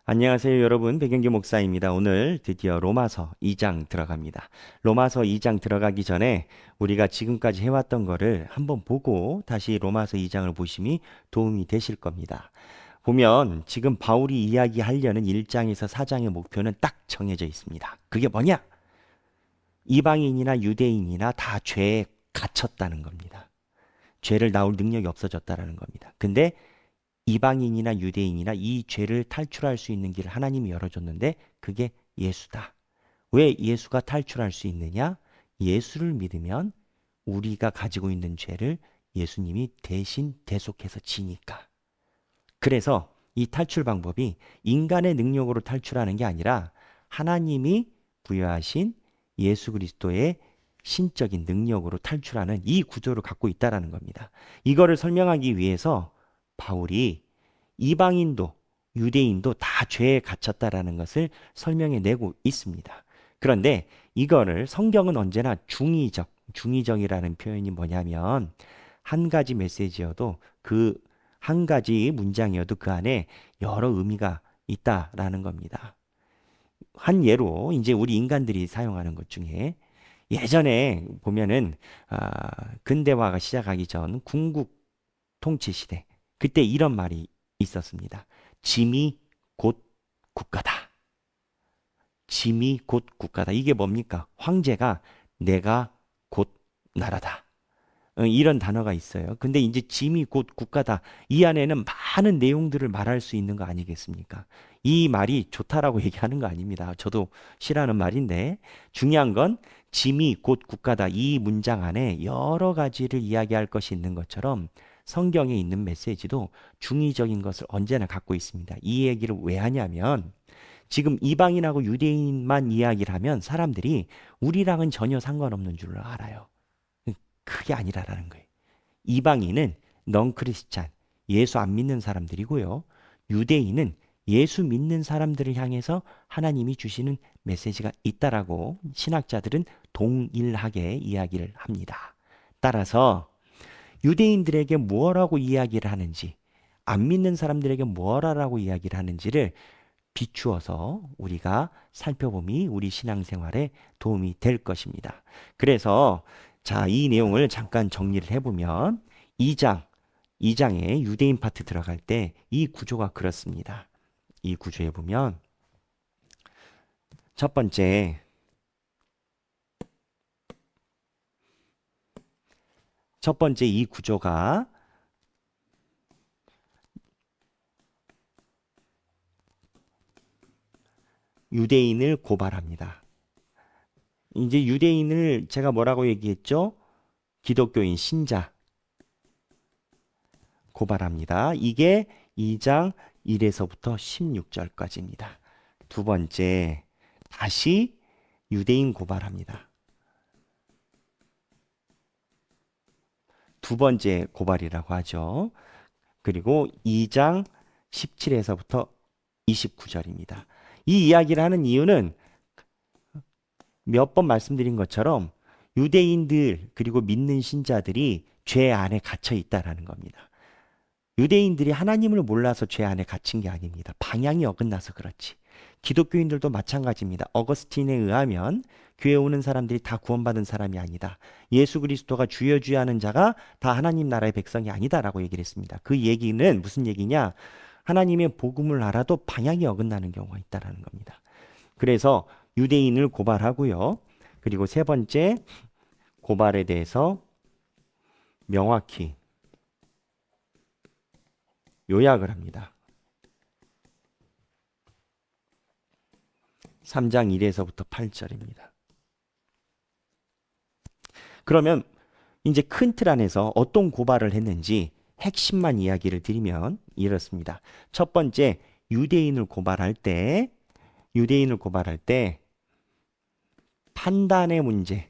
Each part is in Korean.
안녕하세요, 여러분. 백영규 목사입니다. 오늘 드디어 로마서 2장 들어갑니다. 로마서 2장 들어가기 전에 우리가 지금까지 해왔던 거를 한번 보고 다시 로마서 2장을 보심이 도움이 되실 겁니다. 보면 지금 바울이 이야기하려는 1장에서 4장의 목표는 딱 정해져 있습니다. 그게 뭐냐? 이방인이나 유대인이나 다 죄에 갇혔다는 겁니다. 죄를 나올 능력이 없어졌다라는 겁니다. 근데 이방인이나 유대인이나 이 죄를 탈출할 수 있는 길을 하나님이 열어줬는데 그게 예수다. 왜 예수가 탈출할 수 있느냐? 예수를 믿으면 우리가 가지고 있는 죄를 예수님이 대신 대속해서 지니까. 그래서 이 탈출 방법이 인간의 능력으로 탈출하는 게 아니라 하나님이 부여하신 예수 그리스도의 신적인 능력으로 탈출하는 이 구조를 갖고 있다라는 겁니다. 이거를 설명하기 위해서 바울이 이방인도 유대인도 다 죄에 갇혔다라는 것을 설명해 내고 있습니다. 그런데 이거를 성경은 언제나 중의적이라는 표현이 뭐냐면 한 가지 메시지여도 그 한 가지 문장이어도 그 안에 여러 의미가 있다라는 겁니다. 한 예로 이제 우리 인간들이 사용하는 것 중에 예전에 보면은 근대화가 시작하기 전 군국 통치 시대 그때 이런 말이 있었습니다. 짐이 곧 국가다. 짐이 곧 국가다. 이게 뭡니까? 황제가 내가 곧 나라다. 이런 단어가 있어요. 근데 이제 짐이 곧 국가다. 이 안에는 많은 내용들을 말할 수 있는 거 아니겠습니까? 이 말이 좋다라고 얘기하는 거 아닙니다. 저도 싫어하는 말인데 중요한 건 짐이 곧 국가다. 이 문장 안에 여러 가지를 이야기할 것이 있는 것처럼 성경에 있는 메시지도 중의적인 것을 언제나 갖고 있습니다. 이 얘기를 왜 하냐면 지금 이방인하고 유대인만 이야기를 하면 사람들이 우리랑은 전혀 상관없는 줄로 알아요. 그게 아니라라는 거예요. 이방인은 넌크리스찬, 예수 안 믿는 사람들이고요. 유대인은 예수 믿는 사람들을 향해서 하나님이 주시는 메시지가 있다라고 신학자들은 동일하게 이야기를 합니다. 따라서 유대인들에게 뭐라고 이야기를 하는지, 안 믿는 사람들에게 뭐라고 이야기를 하는지를 비추어서 우리가 살펴봄이 우리 신앙생활에 도움이 될 것입니다. 그래서 자, 이 내용을 잠깐 정리를 해보면 2장에 유대인 파트 들어갈 때 이 구조가 그렇습니다. 이 구조에 보면 첫 번째 이 구조가 유대인을 고발합니다. 이제 유대인을 제가 뭐라고 얘기했죠? 기독교인 신자 고발합니다. 이게 2장 1에서부터 16절까지입니다. 두 번째, 다시 유대인 고발합니다. 두 번째 고발이라고 하죠. 그리고 2장 17에서부터 29절입니다. 이 이야기를 하는 이유는 몇 번 말씀드린 것처럼 유대인들 그리고 믿는 신자들이 죄 안에 갇혀 있다라는 겁니다. 유대인들이 하나님을 몰라서 죄 안에 갇힌 게 아닙니다. 방향이 어긋나서 그렇지. 기독교인들도 마찬가지입니다. 어거스틴에 의하면 교회 오는 사람들이 다 구원받은 사람이 아니다. 예수 그리스도가 주여 주여 하는 자가 다 하나님 나라의 백성이 아니다라고 얘기를 했습니다. 그 얘기는 무슨 얘기냐? 하나님의 복음을 알아도 방향이 어긋나는 경우가 있다라는 겁니다. 그래서 유대인을 고발하고요. 그리고 세 번째 고발에 대해서 명확히 요약을 합니다. 3장 1에서부터 8절입니다. 그러면 이제 큰 틀 안에서 어떤 고발을 했는지 핵심만 이야기를 드리면 이렇습니다. 첫 번째, 유대인을 고발할 때 판단의 문제를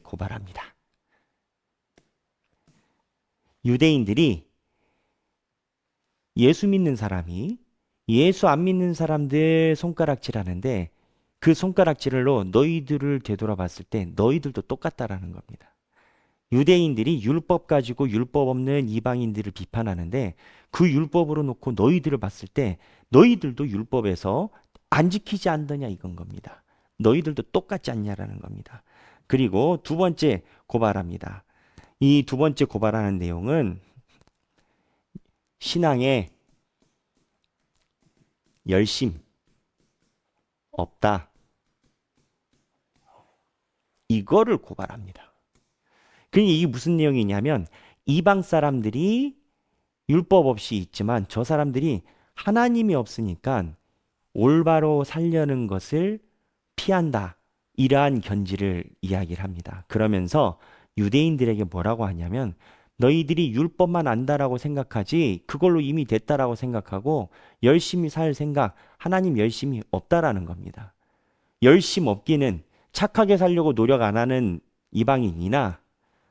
고발합니다. 유대인들이 예수 믿는 사람이 예수 안 믿는 사람들 손가락질 하는데 그 손가락질로 너희들을 되돌아봤을 때 너희들도 똑같다라는 겁니다. 유대인들이 율법 가지고 율법 없는 이방인들을 비판하는데 그 율법으로 놓고 너희들을 봤을 때 너희들도 율법에서 안 지키지 않느냐 이건 겁니다. 너희들도 똑같지 않냐라는 겁니다. 그리고 두 번째 고발합니다. 이 두 번째 고발하는 내용은 신앙에 열심 없다. 이거를 고발합니다. 그러니까 이게 무슨 내용이냐면 이방 사람들이 율법 없이 있지만 저 사람들이 하나님이 없으니까 올바로 살려는 것을 피한다. 이러한 견지를 이야기를 합니다. 그러면서 유대인들에게 뭐라고 하냐면 너희들이 율법만 안다라고 생각하지 그걸로 이미 됐다라고 생각하고 열심히 살 생각, 하나님 열심히 없다라는 겁니다. 열심 없기는 착하게 살려고 노력 안 하는 이방인이나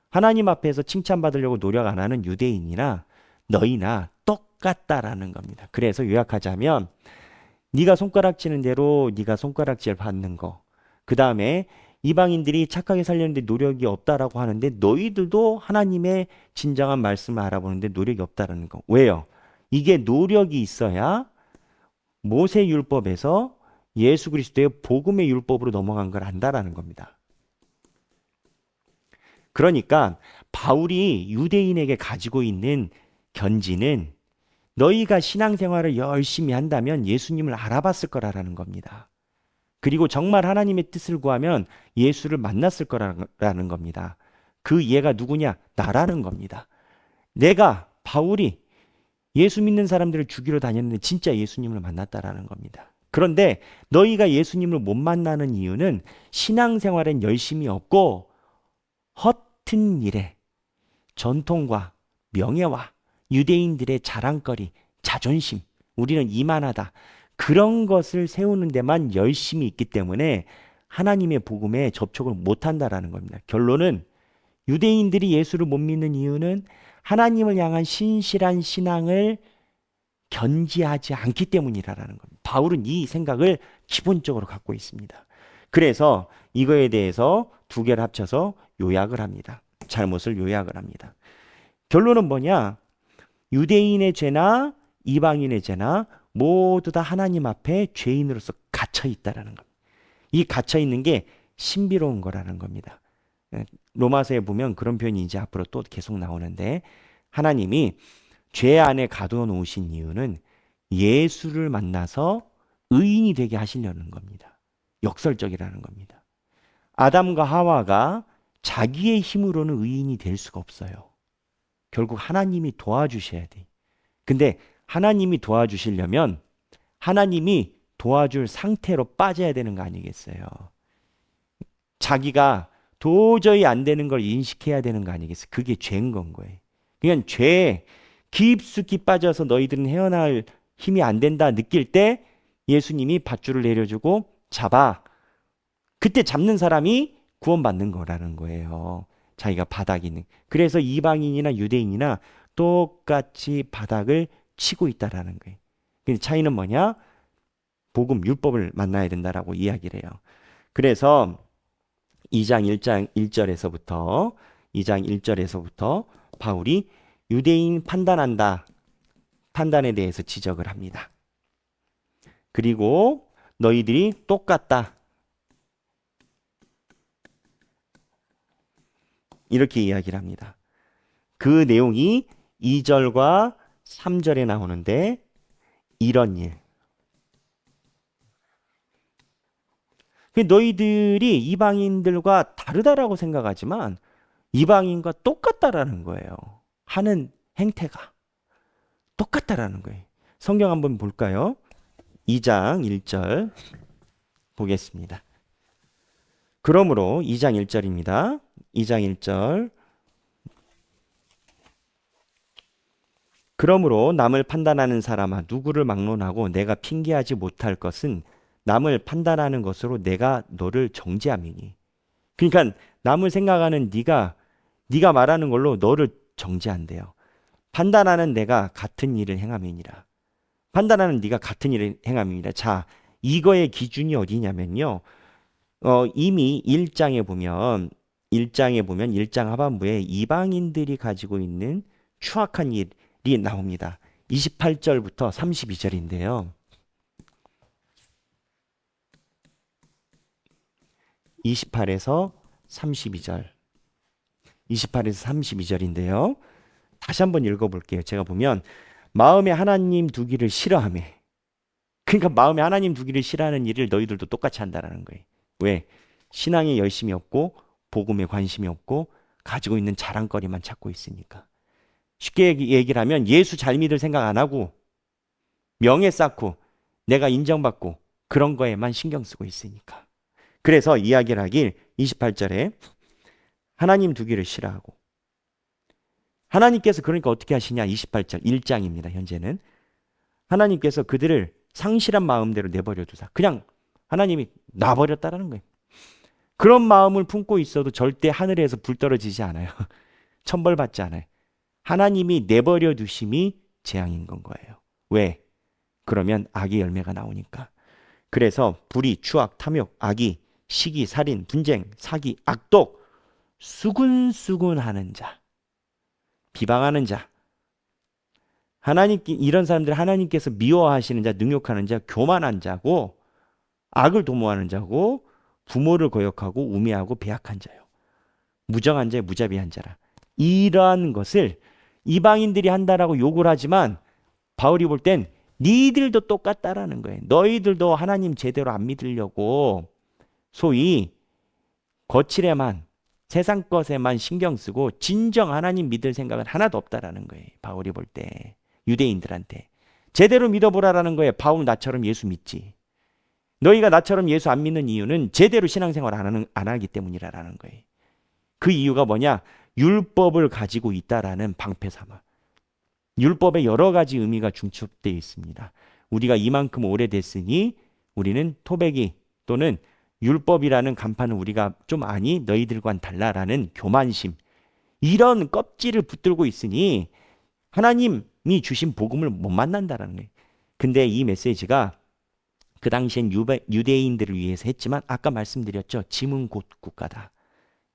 하나님 앞에서 칭찬받으려고 노력 안 하는 유대인이나 너희나 똑같다라는 겁니다. 그래서 요약하자면 네가 손가락질은 대로 네가 손가락질 받는 거. 그 다음에 이방인들이 착하게 살려는데 노력이 없다라고 하는데 너희들도 하나님의 진정한 말씀을 알아보는데 노력이 없다라는 거. 왜요? 이게 노력이 있어야 모세 율법에서 예수 그리스도의 복음의 율법으로 넘어간 걸 안다라는 겁니다. 그러니까 바울이 유대인에게 가지고 있는 견지는 너희가 신앙생활을 열심히 한다면 예수님을 알아봤을 거라는 겁니다. 그리고 정말 하나님의 뜻을 구하면 예수를 만났을 거라는 겁니다. 그 얘가 누구냐? 나라는 겁니다. 내가 바울이 예수 믿는 사람들을 죽이러 다녔는데 진짜 예수님을 만났다라는 겁니다. 그런데 너희가 예수님을 못 만나는 이유는 신앙생활엔 열심이 없고 허튼 일에 전통과 명예와 유대인들의 자랑거리, 자존심, 우리는 이만하다. 그런 것을 세우는 데만 열심히 있기 때문에 하나님의 복음에 접촉을 못한다라는 겁니다. 결론은 유대인들이 예수를 못 믿는 이유는 하나님을 향한 신실한 신앙을 견지하지 않기 때문이라는 겁니다. 바울은 이 생각을 기본적으로 갖고 있습니다. 그래서 이거에 대해서 두 개를 합쳐서 요약을 합니다. 잘못을 요약을 합니다. 결론은 뭐냐? 유대인의 죄나 이방인의 죄나 모두 다 하나님 앞에 죄인으로서 갇혀 있다라는 겁니다. 이 갇혀 있는 게 신비로운 거라는 겁니다. 로마서에 보면 그런 표현이 이제 앞으로 또 계속 나오는데 하나님이 죄 안에 가두어 놓으신 이유는 예수를 만나서 의인이 되게 하시려는 겁니다. 역설적이라는 겁니다. 아담과 하와가 자기의 힘으로는 의인이 될 수가 없어요. 결국 하나님이 도와주셔야 돼. 근데 하나님이 도와주시려면 하나님이 도와줄 상태로 빠져야 되는 거 아니겠어요? 자기가 도저히 안 되는 걸 인식해야 되는 거 아니겠어요? 그게 죄인 건 거예요. 그냥 죄에 깊숙이 빠져서 너희들은 헤어나올 힘이 안 된다 느낄 때 예수님이 밧줄을 내려주고 잡아. 그때 잡는 사람이 구원받는 거라는 거예요. 자기가 바닥이는. 그래서 이방인이나 유대인이나 똑같이 바닥을 치고 있다라는 거예요. 근데 차이는 뭐냐? 복음, 율법을 만나야 된다라고 이야기를 해요. 그래서 2장 1절에서부터 바울이 유대인 판단한다. 판단에 대해서 지적을 합니다. 그리고 너희들이 똑같다. 이렇게 이야기를 합니다. 그 내용이 2절과 3절에 나오는데 이런 일. 너희들이 이방인들과 다르다라고 생각하지만 이방인과 똑같다라는 거예요. 하는 행태가 똑같다라는 거예요. 성경 한번 볼까요? 2장 1절 보겠습니다. 그러므로 2장 1절입니다. 2장 1절. 그러므로 남을 판단하는 사람아 누구를 막론하고 내가 핑계하지 못할 것은 남을 판단하는 것으로 내가 너를 정죄함이니. 그러니까 남을 생각하는 네가 말하는 걸로 너를 정죄한대요. 판단하는 내가 같은 일을 행함이니라. 판단하는 네가 같은 일을 행함이니라. 자, 이거의 기준이 어디냐면요. 이미 1장에 보면 1장에 보면 1장 하반부에 이방인들이 가지고 있는 추악한 일이 나옵니다. 28절부터 32절인데요. 28에서 32절. 28에서 32절인데요. 다시 한번 읽어볼게요. 제가 보면 마음에 하나님 두기를 싫어하며, 그러니까 마음에 하나님 두기를 싫어하는 일을 너희들도 똑같이 한다라는 거예요. 왜? 신앙에 열심이 없고 복음에 관심이 없고 가지고 있는 자랑거리만 찾고 있으니까. 쉽게 얘기를 하면 예수 잘 믿을 생각 안 하고 명예 쌓고 내가 인정받고 그런 거에만 신경 쓰고 있으니까. 그래서 이야기를 하길 28절에 하나님 두기를 싫어하고, 하나님께서 그러니까 어떻게 하시냐, 28절 1장입니다. 현재는 하나님께서 그들을 상실한 마음대로 내버려 두사, 그냥 하나님이 놔버렸다라는 거예요. 그런 마음을 품고 있어도 절대 하늘에서 불 떨어지지 않아요. 천벌받지 않아요. 하나님이 내버려 두심이 재앙인 건 거예요. 왜? 그러면 악의 열매가 나오니까. 그래서 불의, 추악, 탐욕, 악의, 시기, 살인, 분쟁, 사기, 악독, 수군수군하는 자, 비방하는 자, 하나님께, 이런 사람들 하나님께서 미워하시는 자, 능욕하는 자, 교만한 자고 악을 도모하는 자고 부모를 거역하고 우매하고 배약한 자요. 무정한 자, 무자비한 자라. 이러한 것을 이방인들이 한다라고 욕을 하지만 바울이 볼 땐 니들도 똑같다라는 거예요. 너희들도 하나님 제대로 안 믿으려고 소위 거칠에만, 세상 것에만 신경 쓰고 진정 하나님 믿을 생각은 하나도 없다라는 거예요. 바울이 볼 때 유대인들한테 제대로 믿어보라라는 거예요. 바울 나처럼 예수 믿지. 너희가 나처럼 예수 안 믿는 이유는 제대로 신앙생활 안 하기 때문이라는 거예요. 그 이유가 뭐냐? 율법을 가지고 있다라는 방패 삼아. 율법에 여러 가지 의미가 중첩되어 있습니다. 우리가 이만큼 오래됐으니 우리는 토백이 또는 율법이라는 간판을 우리가 좀 아니 너희들과는 달라라는 교만심, 이런 껍질을 붙들고 있으니 하나님이 주신 복음을 못 만난다라는 거예요. 근데 이 메시지가 그 당시엔 유대인들을 위해서 했지만 아까 말씀드렸죠. 짐은 곧 국가다.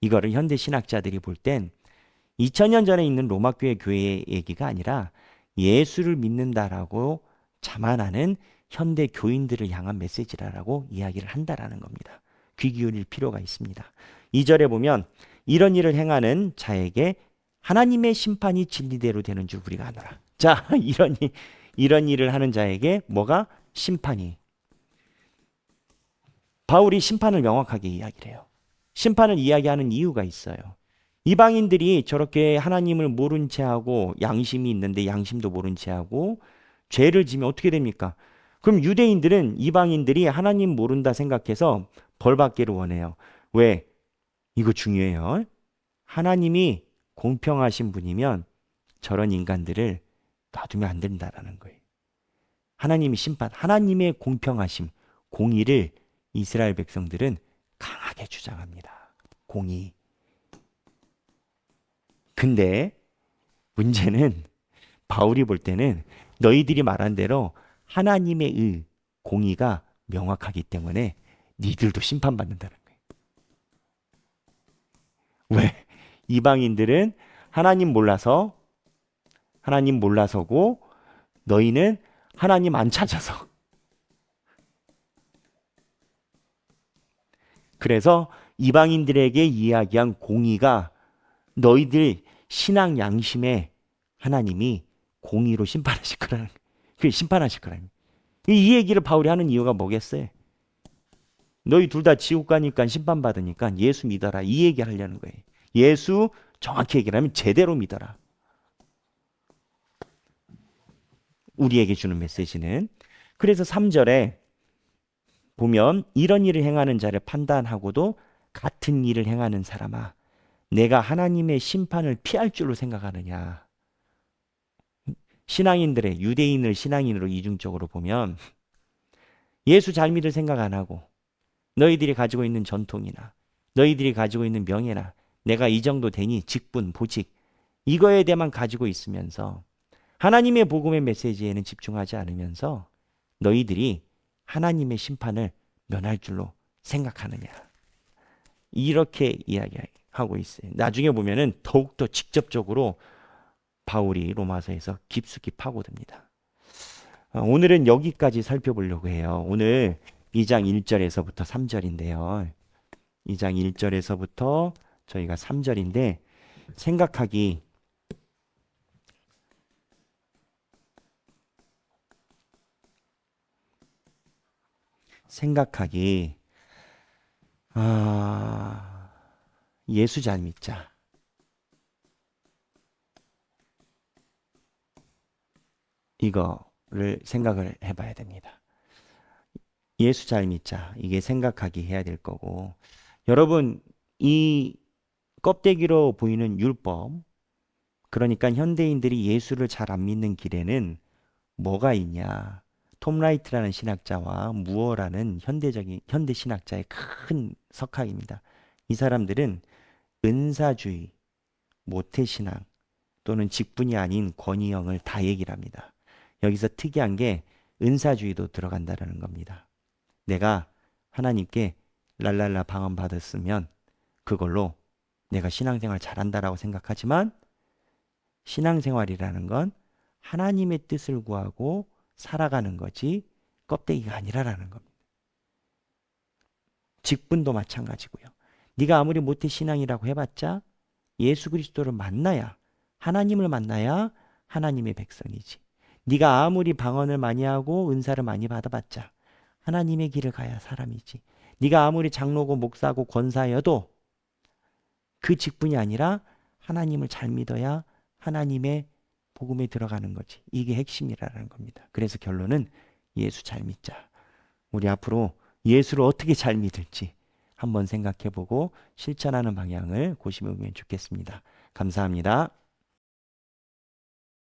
이거를 현대 신학자들이 볼 땐 2000년 전에 있는 로마 교회의 얘기가 아니라 예수를 믿는다라고 자만하는 현대 교인들을 향한 메시지라고 이야기를 한다라는 겁니다. 귀 기울일 필요가 있습니다. 2절에 보면 이런 일을 행하는 자에게 하나님의 심판이 진리대로 되는 줄 우리가 아노라. 자, 이런 일을 하는 자에게 뭐가 심판이. 바울이 심판을 명확하게 이야기를 해요. 심판을 이야기하는 이유가 있어요. 이방인들이 저렇게 하나님을 모른 채 하고 양심이 있는데 양심도 모른 채 하고 죄를 지면 어떻게 됩니까? 그럼 유대인들은 이방인들이 하나님 모른다 생각해서 벌 받기를 원해요. 왜? 이거 중요해요. 하나님이 공평하신 분이면 저런 인간들을 놔두면 안 된다라는 거예요. 하나님이 심판, 하나님의 공평하심, 공의를 이스라엘 백성들은 강하게 주장합니다. 공의. 근데 문제는 바울이 볼 때는 너희들이 말한 대로 하나님의 의, 공의가 명확하기 때문에 니들도 심판받는다는 거예요. 왜? 이방인들은 하나님 몰라서고 너희는 하나님 안 찾아서. 그래서 이방인들에게 이야기한 공의가 너희들 신앙 양심에 하나님이 공의로 심판하실 거라는 거예요. 그 심판하실 거라는 거예요. 이 얘기를 바울이 하는 이유가 뭐겠어요? 너희 둘 다 지옥 가니까 심판받으니까 예수 믿어라, 이 얘기 하려는 거예요. 예수, 정확히 얘기를 하면 제대로 믿어라. 우리에게 주는 메시지는. 그래서 3절에 보면 이런 일을 행하는 자를 판단하고도 같은 일을 행하는 사람아, 내가 하나님의 심판을 피할 줄로 생각하느냐. 신앙인들의, 유대인을 신앙인으로 이중적으로 보면 예수 잘 믿을 생각 안 하고 너희들이 가지고 있는 전통이나 너희들이 가지고 있는 명예나 내가 이 정도 되니 직분, 보직, 이거에 대해만 가지고 있으면서 하나님의 복음의 메시지에는 집중하지 않으면서 너희들이 하나님의 심판을 면할 줄로 생각하느냐. 이렇게 이야기해요. 하고 있어요. 나중에 보면은 더욱더 직접적으로 바울이 로마서에서 깊숙이 파고듭니다. 오늘은 여기까지 살펴보려고 해요. 오늘 2장 1절에서부터 3절인데요. 2장 1절에서부터 저희가 3절인데 생각하기 생각하기 아, 예수 잘 믿자. 이거를 생각을 해봐야 됩니다. 예수 잘 믿자. 이게 생각하기 해야 될 거고. 여러분, 이 껍데기로 보이는 율법, 그러니까 현대인들이 예수를 잘 안 믿는 길에는 뭐가 있냐? 톰 라이트라는 신학자와 무어라는 현대 신학자의 큰 석학입니다. 이 사람들은 은사주의, 모태신앙 또는 직분이 아닌 권위형을 다 얘기를 합니다. 여기서 특이한 게 은사주의도 들어간다는 겁니다. 내가 하나님께 랄랄라 방언 받았으면 그걸로 내가 신앙생활 잘한다라고 생각하지만 신앙생활이라는 건 하나님의 뜻을 구하고 살아가는 거지 껍데기가 아니라라는 겁니다. 직분도 마찬가지고요. 네가 아무리 모태 신앙이라고 해봤자 예수 그리스도를 만나야 하나님을 만나야 하나님의 백성이지. 네가 아무리 방언을 많이 하고 은사를 많이 받아봤자 하나님의 길을 가야 사람이지. 네가 아무리 장로고 목사고 권사여도 그 직분이 아니라 하나님을 잘 믿어야 하나님의 복음에 들어가는 거지. 이게 핵심이라는 겁니다. 그래서 결론은 예수 잘 믿자. 우리 앞으로 예수를 어떻게 잘 믿을지 한번 생각해보고 실천하는 방향을 고심해 보면 좋겠습니다. 감사합니다.